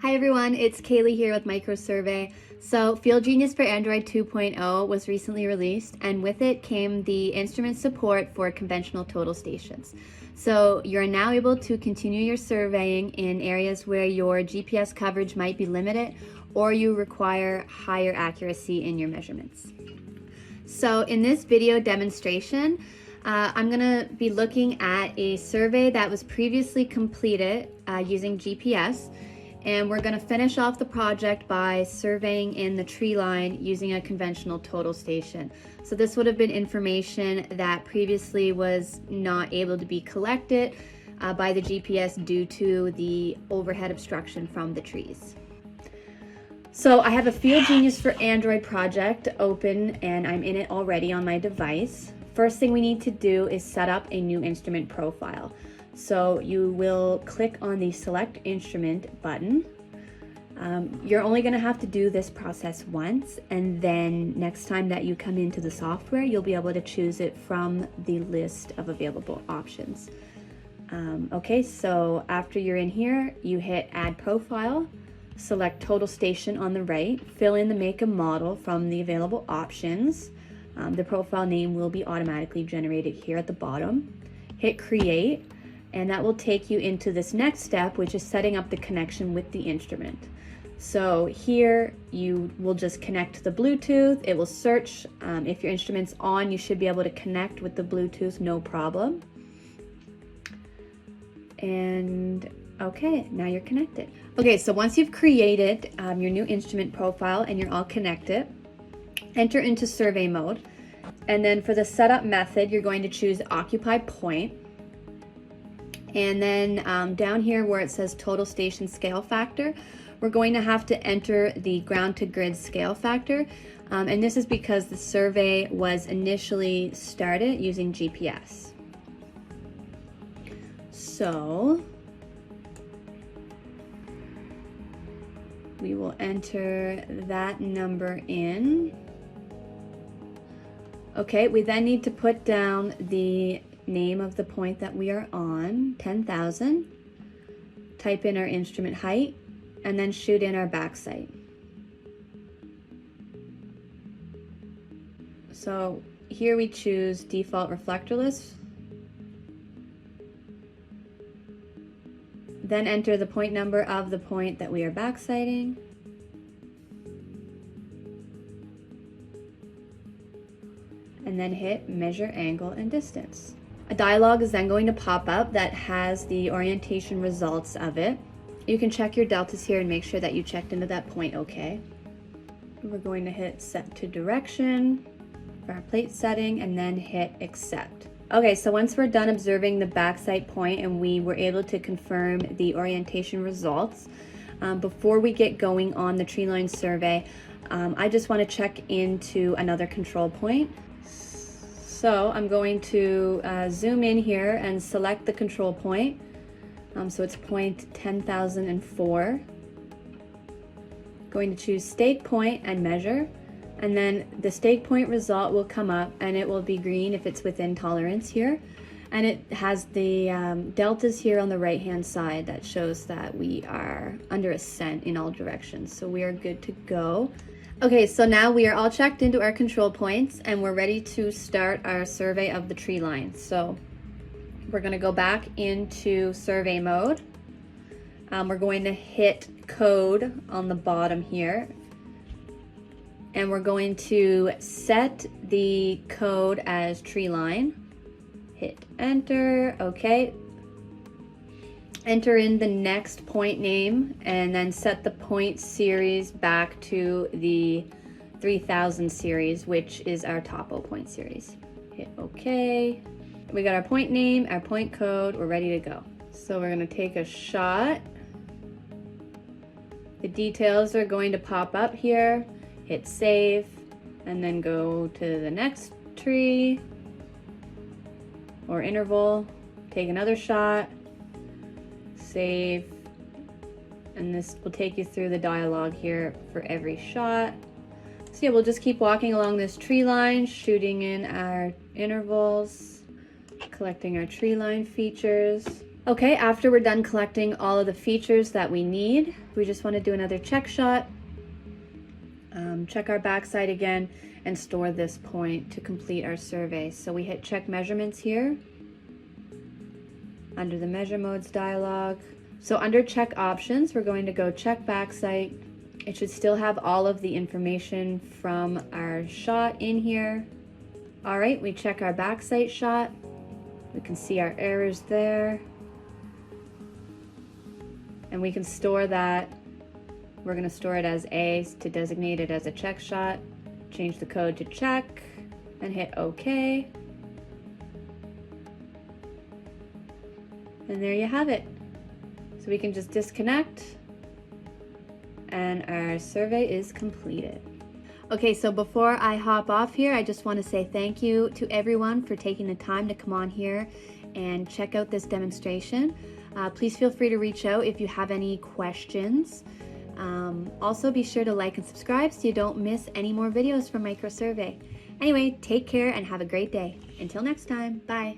Hi everyone, it's Kaylee here with Microsurvey. So FieldGenius for Android 2.0 was recently released, and with it came the instrument support for conventional total stations. So you're now able to continue your surveying in areas where your GPS coverage might be limited or you require higher accuracy in your measurements. So in this video demonstration, I'm going to be looking at a survey that was previously completed using GPS. And we're going to finish off the project by surveying in the tree line using a conventional total station. So this would have been information that previously was not able to be collected by the GPS due to the overhead obstruction from the trees. So I have a FieldGenius for Android project open and I'm in it already on my device. First thing we need to do is set up a new instrument profile. So you will click on the Select Instrument button. You're only going to have to do this process once, and then next time that you come into the software, you'll be able to choose it from the list of available options. Okay, so after you're in here, you hit Add Profile, select Total Station on the right, fill in the make and model from the available options. The profile name will be automatically generated here at the bottom. Hit Create. And that will take you into this next step, which is setting up the connection with the instrument. So here you will just connect to the Bluetooth. It will search. If your instrument's on, you should be able to connect with the Bluetooth, no problem. And okay, now you're connected. Okay, so once you've created your new instrument profile and you're all connected, enter into survey mode. And then for the setup method, you're going to choose Occupy Point. And then down here where it says total station scale factor, we're going to have to enter the ground to grid scale factor. And this is because the survey was initially started using GPS. So we will enter that number in. Okay, we then need to put down the name of the point that we are on, 10,000, type in our instrument height, and then shoot in our backside. So here we choose default reflectorless, then enter the point number of the point that we are backsighting, and then hit measure angle and distance. A dialog is then going to pop up that has the orientation results of it. You can check your deltas here and make sure that you checked into that point okay. We're going to hit set to direction for our plate setting and then hit accept. Okay, so once we're done observing the backside point and we were able to confirm the orientation results, before we get going on the tree line survey, I just want to check into another control point. So I'm going to zoom in here and select the control point. So it's point 10,004. Going to choose stake point and measure. And then the stake point result will come up and it will be green if it's within tolerance here. And it has the deltas here on the right hand side that shows that we are under ascent in all directions. So we are good to go. Okay, so now we are all checked into our control points and we're ready to start our survey of the tree line. So we're going to go back into survey mode. We're going to hit code on the bottom here. And we're going to set the code as tree line. Hit enter, okay. Enter in the next point name and then set the point series back to the 3000 series, which is our topo point series. Hit OK. We got our point name, our point code, we're ready to go. So we're going to take a shot. The details are going to pop up here. Hit save and then go to the next tree or interval. Take another shot. Save, and this will take you through the dialogue here for every shot. So yeah, we'll just keep walking along this tree line, shooting in our intervals, collecting our tree line features. Okay, after we're done collecting all of the features that we need, we just want to do another check shot, check our backside again, and store this point to complete our survey. So we hit check measurements here under the measure modes dialog. So under check options, we're going to go check backside. It should still have all of the information from our shot in here. All right, we check our backside shot. We can see our errors there. And we can store that. We're going to store it as A to designate it as a check shot. Change the code to check and hit OK. And there you have it. So we can just disconnect and our survey is completed. Okay, so before I hop off here, I just want to say thank you to everyone for taking the time to come on here and check out this demonstration. Please feel free to reach out if you have any questions. Also, be sure to like and subscribe so you don't miss any more videos from Microsurvey. Anyway, take care and have a great day. Until next time, bye.